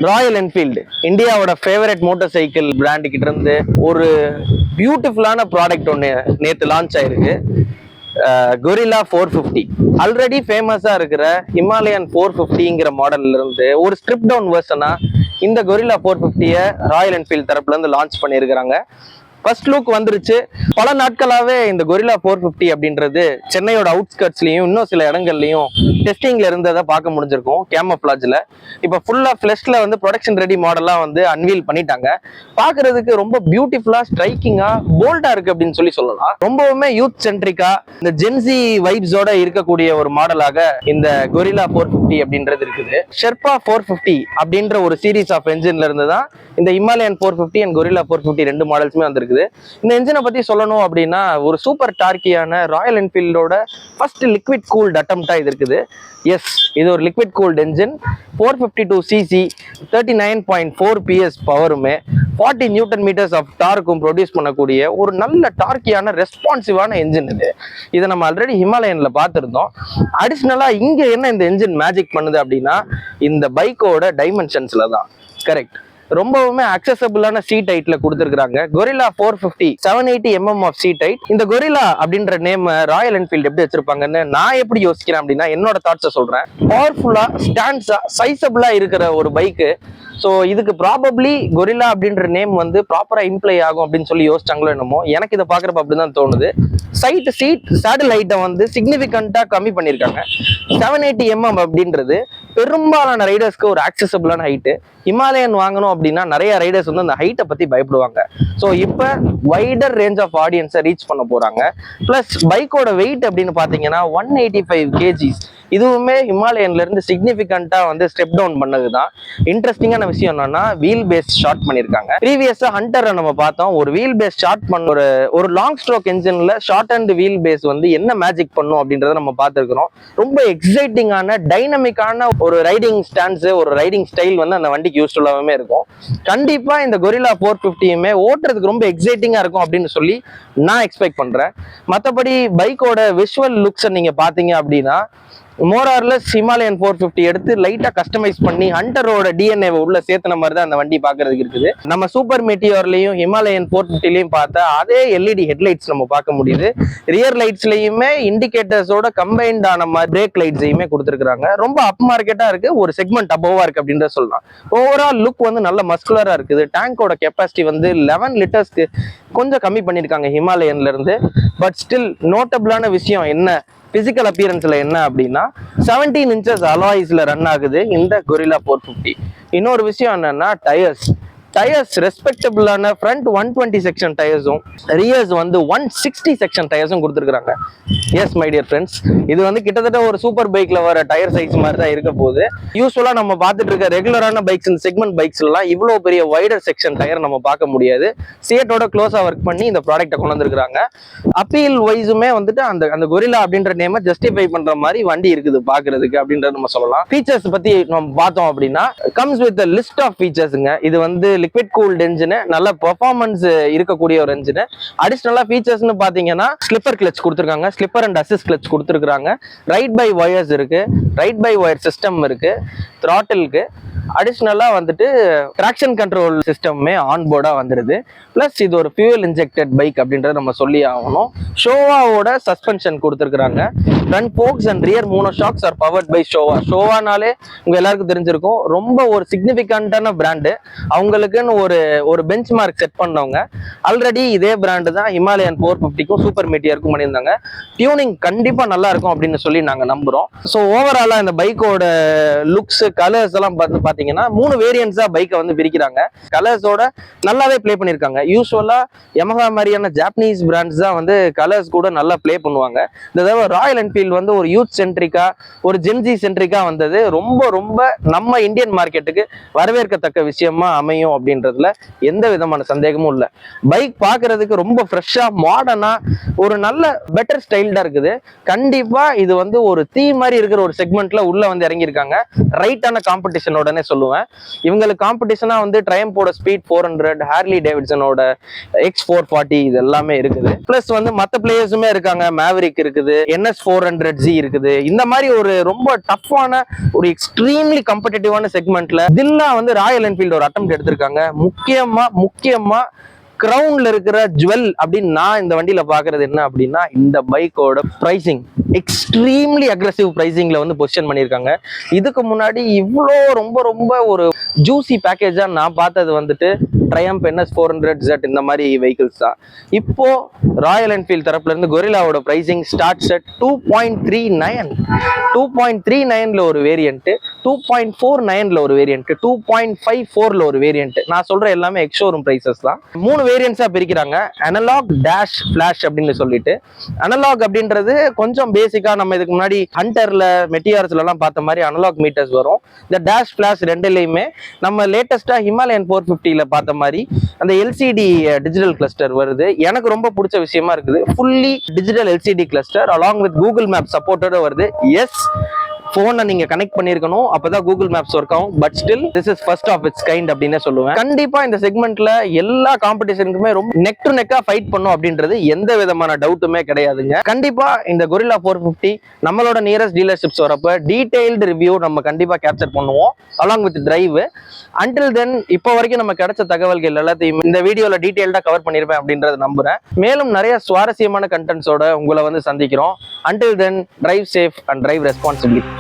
Royal Enfield இந்தியாவோட favourite motor cycle brand கிட்ட இருந்து ஒரு பியூட்டிஃபுல்லான ப்ராடக்ட் ஒன்று நேற்று லான்ச் ஆயிருக்கு. கொரில்லா 450 ஆல்ரெடி ஃபேமஸா இருக்கிற ஹிமாலயன் 450ங்கிற மாடல்ல இருந்து ஒரு ஸ்ட்ரிப் டவுன் வெர்ஷனா இந்த கொரில்லா 450 ராயல் என்ஃபீல்டு தரப்புல இருந்து லான்ச் பண்ணியிருக்கிறாங்க. ஃபர்ஸ்ட் லுக் வந்துருச்சு. பல நாட்களாவே இந்த கொரில்லா 450 அப்படின்றது சென்னையோட அவுட்ஸ்கர்ட்ஸ்லயும் இன்னும் சில இடங்கள்லயும் டெஸ்டிங்ல இருந்ததை பார்க்க முடிஞ்சிருக்கும் கேமோஃபிளாஜ்ல. இப்போ ஃபுல்லா ஃபிளஷ்ல வந்து ப்ரொடக்ஷன் ரெடி மாடலா வந்து அன்வீல் பண்ணிட்டாங்க. பாக்குறதுக்கு ரொம்ப பியூட்டிஃபுல்லா ஸ்ட்ரைக்கிங்கா போல்டா இருக்கு அப்படின்னு சொல்லலாம். ரொம்பவுமே யூத் சென்ட்ரிக்கா இந்த ஜென்சி வைப்ஸோட இருக்கக்கூடிய ஒரு மாடலாக இந்த கொரில்லா 450 அப்படின்றது இருக்குது. ஷெர்பா 450 அப்படின்ற ஒரு சீரீஸ் ஆஃப் என்ஜின்ல இருந்து தான் இந்த ஹிமாலயன் 450 அண்ட் கொரில்லா 450 ரெண்டு மாடல்ஸுமே வந்திருக்குது. இந்த என்ஜினை பத்தி சொல்லணும் அப்படின்னா ஒரு சூப்பர் டார்க்கியான ராயல் என்ஃபீல்டோட ஃபர்ஸ்ட் லிக்விட் கூல்ட் அட்டம்ப்டா இது இருக்குது. எஸ், இது ஒரு liquid cooled engine. 452 CC, 39.4 PS பவருமே 40 நியூட்டன் மீட்டர்ஸ் ஆஃப் டார்க்கும் ப்ரொடியூஸ் பண்ணக்கூடிய ஒரு நல்ல டார்க்கியான ரெஸ்பான்சிவான என்ஜின் இது. இதை நம்ம ஆல்ரெடி ஹிமாலயன்ல பார்த்துருந்தோம். அடிஷ்னலா இங்க என்ன இந்த என்ஜின் மேஜிக் பண்ணுது அப்படின்னா இந்த பைக்கோட டைமென்ஷன்ஸ்ல தான். கரெக்ட், ரொம்பவுமே அக்சசபிளான சீட் ஹைட்ல கொடுத்துருக்காங்க. Guerrilla 450 780 mm of seat height. இந்த கொரில்லா அப்படின்ற நேம் ராயல் என்ஃபீல்டு எப்படி வச்சிருப்பாங்கன்னு நான் எப்படி யோசிக்கிறேன் அப்படின்னா என்னோட தாட்ஸை சொல்றேன். பவர்ஃபுல்லா ஸ்டாண்ட்ஸா சைசபிளா இருக்கிற ஒரு பைக்கு. ஸோ இதுக்கு ப்ராபப்ளி கொரில்லா அப்படின்ற நேம் வந்து ப்ராப்பரா இம்ப்ளை ஆகும் அப்படின்னு சொல்லி யோசிச்சாங்களோ என்னமோ. எனக்கு இதை பாக்குறப்ப அப்படிதான் தோணுது. சைட் சீட் சேடல் ஹைட்டை வந்து சிக்னிஃபிகண்டா கம்மி பண்ணியிருக்காங்க. 780 mm அப்படின்றது பெரும்பாலான ரைடர்ஸ்க்கு ஒரு ஆக்சசபிளான ஹைட்டு. ஹிமாலயன் வாங்கணும் அப்படின்னா நிறைய ரைடர்ஸ் வந்து அந்த ஹைட்டை பத்தி பயப்படுவாங்க. ஸோ இப்போ வைடர் ரேஞ்ச் ஆஃப் ஆடியன்ஸை ரீச் பண்ண போறாங்க. பிளஸ் பைக்கோட வெயிட் அப்படின்னு பாத்தீங்கன்னா 185 kgs. இதுவுமே ஹிமாலயன்ல இருந்து சிக்னிஃபிகண்டா வந்து ஸ்டெப் டவுன் பண்ணதுதான். இன்ட்ரெஸ்டிங்கான விஷயம் என்னன்னா வீல் பேஸ் ஷார்ட் பண்ணிருக்காங்க. ப்ரீவியஸா ஹண்டரை நம்ம பார்த்தோம். ஒரு வீல் பேஸ் ஷார்ட் பண்ண ஒரு லாங் ஸ்ட்ரோக் என்ஜின்ல ஷார்ட் அண்ட் வீல் பேஸ் வந்து என்ன மேஜிக் பண்ணும் அப்படின்றத நம்ம பார்த்துருக்கிறோம். ரொம்ப எக்ஸைட்டிங்கான டைனமிக்கான ஒரு ரைடிங் ஸ்டாண்ட்ஸ், ஒரு ரைடிங் ஸ்டைல் வந்து அந்த வண்டிக்கு யூஸ்ஃபுல்லாவே இருக்கும். கண்டிப்பா இந்த கொரில்லா 450யுமே ஓட்டுறதுக்கு ரொம்ப எக்ஸைட்டிங்கா இருக்கும் அப்படின்னு சொல்லி நான் எக்ஸ்பெக்ட் பண்றேன். மற்றபடி பைக்கோட விஷுவல் லுக்ஸை நீங்க பாத்தீங்க அப்படின்னா மோர் ஆர் லெஸ் ஹிமாலயன் 450 எடுத்து லைட்டா கஸ்டமைஸ் பண்ணி ஹண்டரோட டிஎன்ஏவை உள்ள சேர்த்துன மாதிரி தான் அந்த வண்டி பாக்குறதுக்கு இருக்குது. நம்ம சூப்பர் மீட்டியோர்லயும் ஹிமாலயன் 450லயும் பார்த்தா அதே எல்இடி ஹெட்லைட்ஸ் நம்ம பார்க்க முடியுது. ரியர் லைட்ஸ்லயுமே இண்டிகேட்டர்ஸோட கம்பைன்ட் ஆன மாதிரி பிரேக் லைட்ஸையுமே கொடுத்துருக்காங்க. ரொம்ப அப் மார்க்கெட்டா இருக்கு, ஒரு செக்மெண்ட் அபோவா இருக்கு அப்படின்ற சொல்லலாம். ஓவரால் லுக் வந்து நல்ல மஸ்குலரா இருக்குது. டேங்கோட கெப்பாசிட்டி வந்து 11 லிட்டர்ஸ்க்கு கொஞ்சம் கம்மி பண்ணிருக்காங்க ஹிமாலயன்ல இருந்து. பட் ஸ்டில் நோட்டபிளான விஷயம் என்ன பிசிக்கல் அப்பியரன்ஸ்ல என்ன அப்படின்னா 17 inches அலாய்ஸ்ல ரன் ஆகுது இந்த கொரில்லா 450. இன்னொரு விஷயம் என்னன்னா டயர்ஸ் ரெஸ்பெக்டபிளான ஃப்ரண்ட் 120 செக்ஷன் டயர்ஸும் ரியர்ஸ் வந்து 160 செக்ஷன் டயர்ஸும் கொடுத்துருக்காங்க. எஸ் மை டியர் ஃப்ரெண்ட்ஸ், இது வந்து கிட்டத்தட்ட ஒரு சூப்பர் பைக்ல வர டயர் சைஸ் மாதிரி தான் இருக்க போகுது. யூஸ்வலா நம்ம பார்த்துட்டு இருக்க ரெகுலரான பைக்ஸ், இந்த செக்மெண்ட் பைக்ஸ்லாம் இவ்வளவு பெரிய வைடர் செக்ஷன் டயர் நம்ம பார்க்க முடியாது. சியட்டோட க்ளோஸா ஒர்க் பண்ணி இந்த ப்ராடக்ட்டை கொண்டு வந்திருக்காங்க. அப்பீல் வைஸுமே வந்துட்டு அந்த கொரில்லா அப்படின்ற நேமை ஜஸ்டிஃபை பண்ற மாதிரி வண்டி இருக்குது பாக்குறதுக்கு அப்படின்றத நம்ம சொல்லலாம். ஃபீச்சர்ஸ் பத்தி நம்ம பார்த்தோம் அப்படின்னா கம்ஸ் வித் லிஸ்ட் ஆஃப் ஃபீச்சர்ஸ்ங்க. இது வந்து லிக்விட் கூல்ட் என்ஜின், நல்ல பெர்ஃபார்மன்ஸ் இருக்கக்கூடிய ஒரு என்ஜின். அடிஷனலா ஃபீச்சர்ஸ்னு பாத்தீங்கன்னா ஸ்லிப்பர் கிளட்ச் கொடுத்துருக்காங்க, ஸ்லிப்பர் அண்ட் அசிஸ்ட் கிளட்ச் கொடுத்துருக்காங்க, ரைட் பை வயர்ஸ் இருக்கு, ரைட் பை வயர் சிஸ்டம் இருக்கு, த்ராட்டிலுக்கு அடிஷ்னலா வந்துட்டு ட்ராக்ஷன் கண்ட்ரோல் சிஸ்டமே ஆன் போர்டா வந்துருது. பிளஸ் இது ஒரு ஃபியூயல் இன்ஜெக்டட் பைக் அப்படின்றத நம்ம சொல்லி ஆகணும். ஷோவாவோட சஸ்பென்ஷன் கொடுத்துருக்காங்க. Front forks and rear mono shocks are powered by Showa. ஷோவானாலே உங்க எல்லாருக்கும் தெரிஞ்சிருக்கும், ரொம்ப ஒரு சிக்னிஃபிகண்டான பிராண்டு. அவங்களுக்குன்னு ஒரு பெஞ்ச் மார்க் செட் பண்ணவங்க. ஆல்ரெடி இதே பிராண்டு தான் ஹிமாலயன் 450க்கும் சூப்பர் மீட்டியருக்கும் பண்ணியிருந்தாங்க. டியூனிங் கண்டிப்பா நல்லா இருக்கும் அப்படின்னு சொல்லி நாங்க நம்புறோம். ஸோ ஓவராலா இந்த பைக்கோட லுக்ஸ், கலர்ஸ் எல்லாம் பாத்தீங்கன்னா 3 வேரியன்ட்ஸா பைக்கை வந்து பிரிக்கிறாங்க. கலர்ஸோட நல்லாவே பிளே பண்ணிருக்காங்க. யூஸ்வலா யமஹா மாதிரியான ஜாப்பனீஸ் பிராண்ட்ஸ் தான் வந்து கலர்ஸ் கூட நல்லா பிளே பண்ணுவாங்க. இந்த தடவை ராயல் என்ஃபீல்டு வந்து ஒரு யூத் சென்ட்ரிக்கா, ஒரு ஜென்சி சென்ட்ரிக்கா வந்தது ரொம்ப ரொம்ப நம்ம இந்தியன் மார்க்கெட்டுக்கு வரவேற்கத்தக்க விஷயமா அமையும் அப்படின்றதுல எந்த விதமான சந்தேகமும் இல்லை. பைக் பாக்குறதுக்கு ரொம்ப ஃப்ரெஷ்ஷா, மாடர்னா, ஒரு நல்ல பெட்டர் ஸ்டைல்டா இருக்குது. கண்டிப்பா இது வந்து ஒரு தீ மாதிரி இருக்கிற ஒரு செக்மெண்ட்ல உள்ள வந்து இறங்கியிருக்காங்க. ரைட்டான காம்படிஷனோட சொல்லுவேன். இவங்களுக்கு காம்படிஷனா வந்து ட்ரையம்போட ஸ்பீட் 400, ஹார்லி டேவிட்சனோட X440 இது எல்லாமே இருக்குது. பிளஸ் வந்து மற்ற பிளேயர்ஸுமே இருக்காங்க. மேவரிக் இருக்குது, NS400Z இருக்குது. இந்த மாதிரி ஒரு ரொம்ப டஃப்பான ஒரு எக்ஸ்ட்ரீம்லி காம்படிட்டிவான செக்மெண்ட்ல தில்லா வந்து ராயல் என்ஃபீல்டு ஒரு அட்டெம்ப்ட் எடுத்திருக்காங்க. முக்கியமா கிரவுண்ட்ல இருக்கிற ஜுவல் அப்படின்னு நான் இந்த வண்டியில பாக்குறது என்ன அப்படின்னா, இந்த பைக்கோட பிரைசிங் எக்ஸ்ட்ரீம்லி அக்ரெசிவ் பிரைசிங்ல வந்து பொசிஷன் பண்ணியிருக்காங்க. இதுக்கு முன்னாடி இவ்வளோ ரொம்ப ஒரு ஜூசி பேக்கேஜா நான் பார்த்தது வந்துட்டு ட்ரையம்ப் NS400Z இந்த மாதிரி வெஹிக்கிள்ஸ் தான். இப்போ ராயல் என்ஃபீல்ட் தரப்புல இருந்து கொரில்லாவோட பிரைசிங் ஸ்டார்ட்ஸ் அட் 2.39ல ஒரு வேரியன்ட், 2.49ல ஒரு வேரியன்ட், 2.54ல ஒரு வேரியன்ட். நான் சொல்ற எல்லாமே எக்ஸ்ஷோரூம் பிரைசஸ் தான். 3 வேரியன்ட்ஸா பிரிக்கிறாங்க. அனலாக், டேஷ், ஃபிளாஷ் அப்படின்னு சொல்லிட்டு. அனலாக் அப்படின்றது கொஞ்சம் பேசிக்கா நம்ம இதுக்கு முன்னாடி ஹண்டர்ல, மெட்டியார்ஸ்ல எல்லாம் பார்த்த மாதிரி அனலாக் மீட்டர்ஸ் வரும். இந்த டேஷ், ஃபிளாஷ் ரெண்டுலயுமே நம்ம லேட்டஸ்டா ஹிமாலயன் 450ல பார்த்த மாதிரி அந்த எல்சிடி டிஜிட்டல் கிளஸ்டர் வருது. எனக்கு ரொம்ப பிடிச்ச விஷயமா இருக்குது. Fully digital LCD cluster along with Google map சப்போர்ட்டோட வருது. எஸ், போனை நீங்க கனெக்ட் பண்ணிருக்கணும், அப்பதான் கூகுள் மேப்ஸ் ஒர்க் ஆகும். But still this is first of its kind அப்படின்னு சொல்லுவேன். கண்டிப்பா இந்த செக்மெண்ட்ல எல்லா காம்படிஷனுக்குமே ரொம்ப நெக் டு நெக்கா ஃபைட் பண்ணும் அப்படின்றது எந்த விதமான டவுட்டுமே கிடையாதுங்க. கண்டிப்பா இந்த கொரில்லா 450 நம்மளோட நியரஸ்ட் டீலர்ஷிப்ஸ் வரப்ப டீடைல்டு ரிவ்யூ நம்ம கண்டிப்பா கேப்சர் பண்ணுவோம் along with drive. Until then இப்போ வரைக்கும் நம்ம கிடைச்ச தகவல்கள் எல்லாத்தையும் இந்த வீடியோல டீடைல்டா கவர் பண்ணிருப்பேன் அப்படின்றத நம்புறேன். மேலும் நிறைய சுவாரஸ்யமான கண்டென்ட்ஸோட உங்களை வந்து சந்திக்கிறோம். Until then, drive safe and drive responsibility.